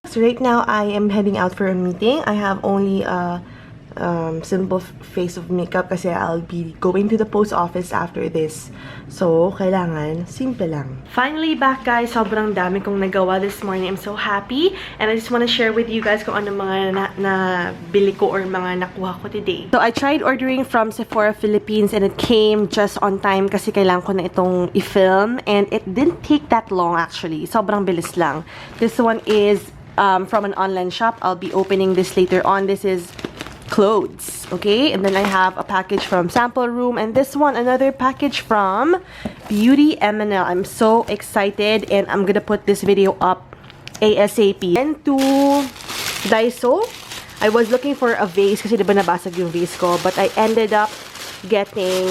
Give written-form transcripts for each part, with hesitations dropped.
So right now, I am heading out for a meeting. I have only a simple face of makeup kasi I'll be going to the post office after this. So, kailangan simple lang. Finally back, guys. Sobrang dami kong nagawa this morning. I'm so happy. And I just want to share with you guys kung ano mga nabili ko or mga nakuha ko today. So, I tried ordering from Sephora Philippines and it came just on time kasi kailangan ko na itong i-film. And it didn't take that long actually. Sobrang bilis lang. This one is from an online shop. I'll be opening this later on. This is clothes, okay? And then I have a package from Sample Room, and this one, another package from Beauty M&L. I'm so excited, and I'm gonna put this video up ASAP. And to Daiso, I was looking for a vase kasi diba nabasag yung vase ko, but I ended up getting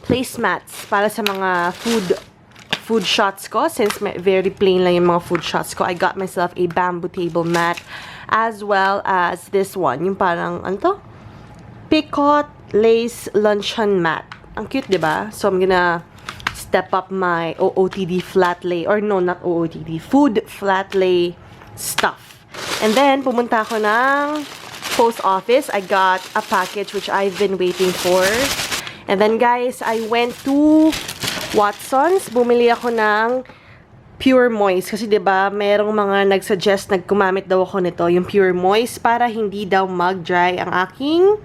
placemats para sa mga food shots ko. Since very plain lang yung mga food shots ko, I got myself a bamboo table mat, as well as this one, yung parang, ano to? Picot lace luncheon mat. Ang cute, diba? So, I'm gonna step up my OOTD flat lay, or no, not OOTD, food flat lay stuff. And then, pumunta ako ng post office. I got a package which I've been waiting for. And then, guys, I went to Watson's. Bumili ako ng Pure Moist. Kasi diba, merong mga nagsuggest, nagkumamit daw ako nito, yung Pure Moist, para hindi daw mag-dry ang aking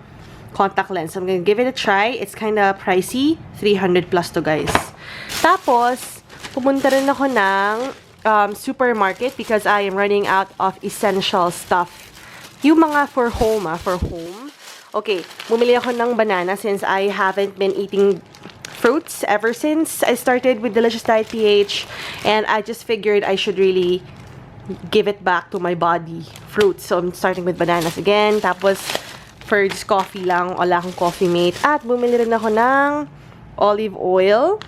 contact lens. So, I'm gonna give it a try. It's kinda pricey. 300 plus to, guys. Tapos, pumunta rin ako ng supermarket because I am running out of essential stuff. Yung mga for home, for home. Okay, bumili ako ng banana since I haven't been eating fruits ever since I started with Delicious Diet PH, and I just figured I should really give it back to my body, fruits. So I'm starting with bananas again. Tapos for just coffee lang, wala akong coffee mate. At bumili rin ako ng olive oil.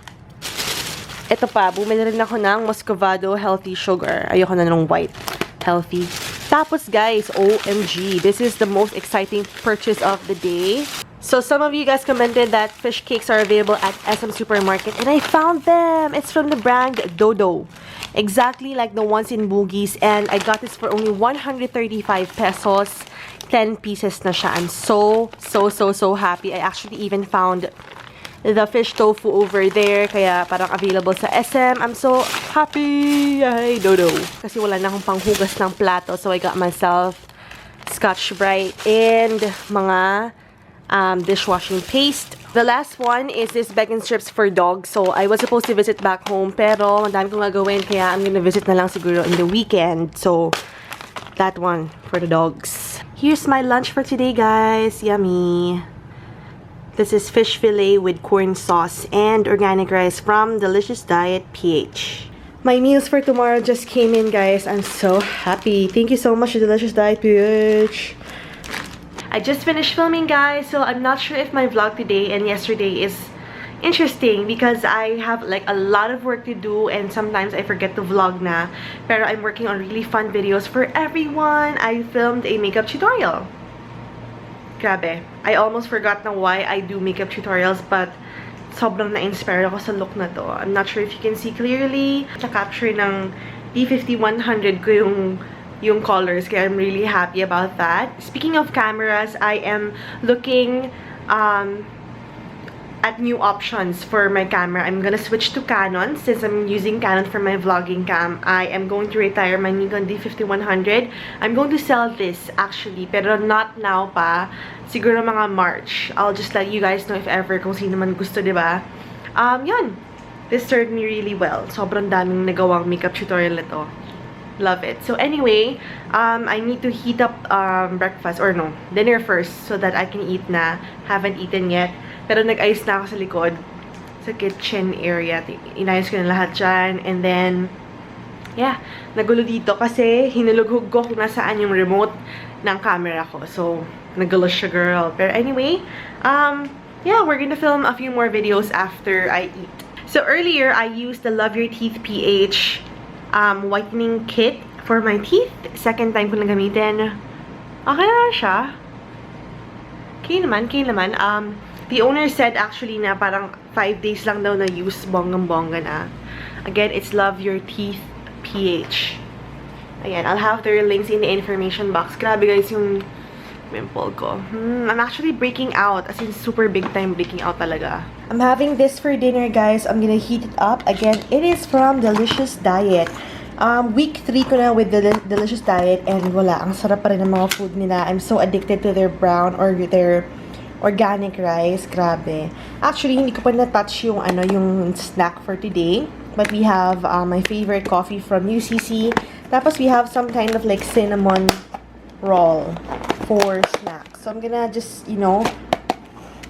Ito pa, bumili rin ako ng Muscovado healthy sugar. Ayoko na ng white, healthy. Tapos guys, OMG, this is the most exciting purchase of the day. So some of you guys commented that fish cakes are available at SM Supermarket, and I found them. It's from the brand Dodo. Exactly like the ones in Boogies, and I got this for only 135 pesos. 10 pieces na siya. I'm so happy. I actually even found the fish tofu over there, kaya parang available sa SM. I'm so happy! Yay, Dodo! Kasi wala na akong panghugas ng plato, so I got myself Scotch-Brite and mga dishwashing paste. The last one is this bacon strips for dogs. So, I was supposed to visit back home, pero madami kong gagawin, kaya I'm gonna visit na lang siguro in the weekend. So, that one for the dogs. Here's my lunch for today, guys. Yummy! This is fish fillet with corn sauce and organic rice from Delicious Diet PH. My meals for tomorrow just came in, guys. I'm so happy. Thank you so much, Delicious Diet PH. I just finished filming, guys, so I'm not sure if my vlog today and yesterday is interesting because I have like a lot of work to do and sometimes I forget to vlog na. Pero I'm working on really fun videos for everyone. I filmed a makeup tutorial. Grabe. I almost forgot na why I do makeup tutorials, but sobrang na-inspire ako sa look na to. I'm not sure if you can see clearly. Na-capture ng D50-100 ko yung colors, kaya I'm really happy about that. Speaking of cameras, I am looking at new options for my camera. I'm gonna switch to Canon since I'm using Canon for my vlogging cam. I am going to retire my Nikon D50-100. I'm going to sell this actually, pero not now pa. Siguro mga March. I'll just let you guys know if ever kung sino man gusto, diba? Yun. This served me really well. Sobrang daming nagawang makeup tutorial nito. Love it. So anyway, I need to heat up breakfast, or no, dinner first so that I can eat na. Haven't eaten yet. Pero nag-ayos na ako sa likod, sa kitchen area. Inayos ko na lahat dyan. And then, yeah, nagulo dito kasi hinulughog ko kung nasaan yung remote ng camera ko. So, nagulo siya, girl. Pero anyway, yeah, we're gonna film a few more videos after I eat. So earlier, I used the Love Your Teeth PH whitening kit for my teeth. Second time ko na gamitin. Okay na siya. Okay naman. The owner said actually na parang 5 days lang daw na use, bonggang-bongga na. Again, it's Love Your Teeth PH. Ayan, I'll have their links in the information box. Grabe guys yung pimple ko. I'm actually breaking out. As in, super big time breaking out talaga. I'm having this for dinner, guys. I'm gonna heat it up. Again, it is from Delicious Diet. Week 3 ko na with the Delicious Diet and wala. Ang sarap pa rin ng mga food nila. I'm so addicted to their brown or their organic rice. Grabe. Actually, hindi ko pa na-touch yung, yung snack for today. But we have my favorite coffee from UCC. Tapos we have some kind of like cinnamon roll for snacks. So I'm gonna just,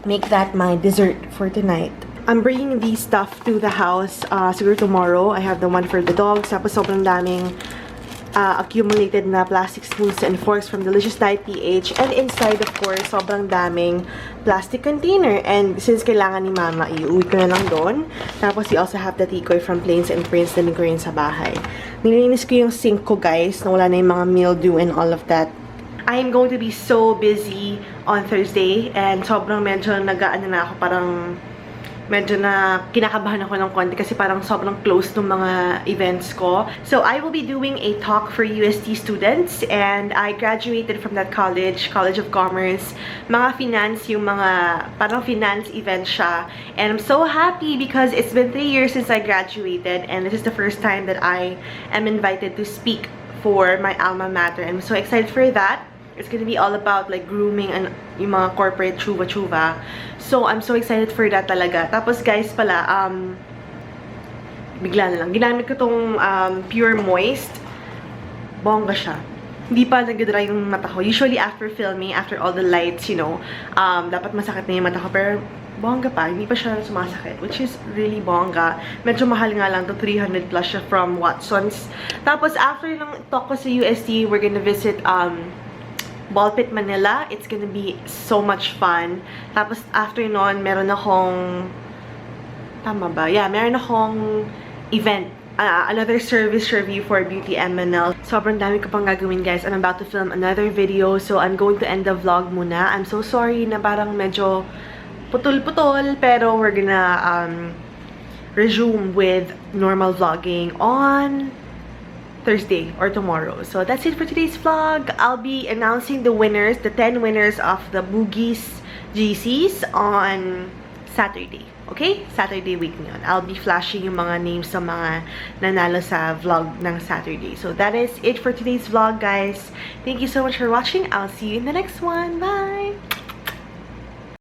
make that my dessert for tonight. I'm bringing these stuff to the house siguro tomorrow. I have the one for the dogs. Tapos sobrang daming accumulated na plastic spoons and forks from Delicious Diet PH. And inside, of course, sobrang daming plastic container. And since kailangan ni Mama, iuwi ko na lang doon. Tapos we also have the tikoy from Plains and Prince na ko rin sa bahay. Nilinis ko yung sink ko, guys, na wala na yung mga mildew and all of that. I am going to be so busy on Thursday. And sobrang medyo nag-aano na ako, parang medyo na kinakabahan ako ng konti kasi parang sobrang close ng mga events ko. So, I will be doing a talk for UST students and I graduated from that college, College of Commerce. Mga finance, yung mga parang finance event siya. And I'm so happy because it's been 3 years since I graduated and this is the first time that I am invited to speak for my alma mater. And I'm so excited for that. It's gonna be all about like grooming and yung mga corporate chuva-chuva. So, I'm so excited for that talaga. Tapos guys pala, bigla na lang. Ginamit ko tong Pure Moist. Bongga siya. Hindi pa nag-dry yung mata ko. Usually after filming, after all the lights, dapat masakit na yung mata ko. Pero bongga pa. Hindi pa siya sumasakit. Which is really bongga. Medyo mahal nga lang to 300 plus siya from Watsons. Tapos after ng talk ko sa UST, we're gonna visit Ballpit, Manila. It's gonna be so much fun. Tapos, after nun, meron akong... Tama ba? Yeah, meron akong event. Another service review for Beauty MNL. Sobrang dami ko pang gagawin, guys. I'm about to film another video. So, I'm going to end the vlog muna. I'm so sorry na parang medyo putol-putol. Pero, we're gonna resume with normal vlogging on Thursday or tomorrow. So that's it for today's vlog. I'll be announcing the winners, the 10 winners of the Boogies GCs on Saturday. Okay? Saturday week yun. I'll be flashing yung mga names sa mga nanalo sa vlog ng Saturday. So that is it for today's vlog, guys. Thank you so much for watching. I'll see you in the next one. Bye!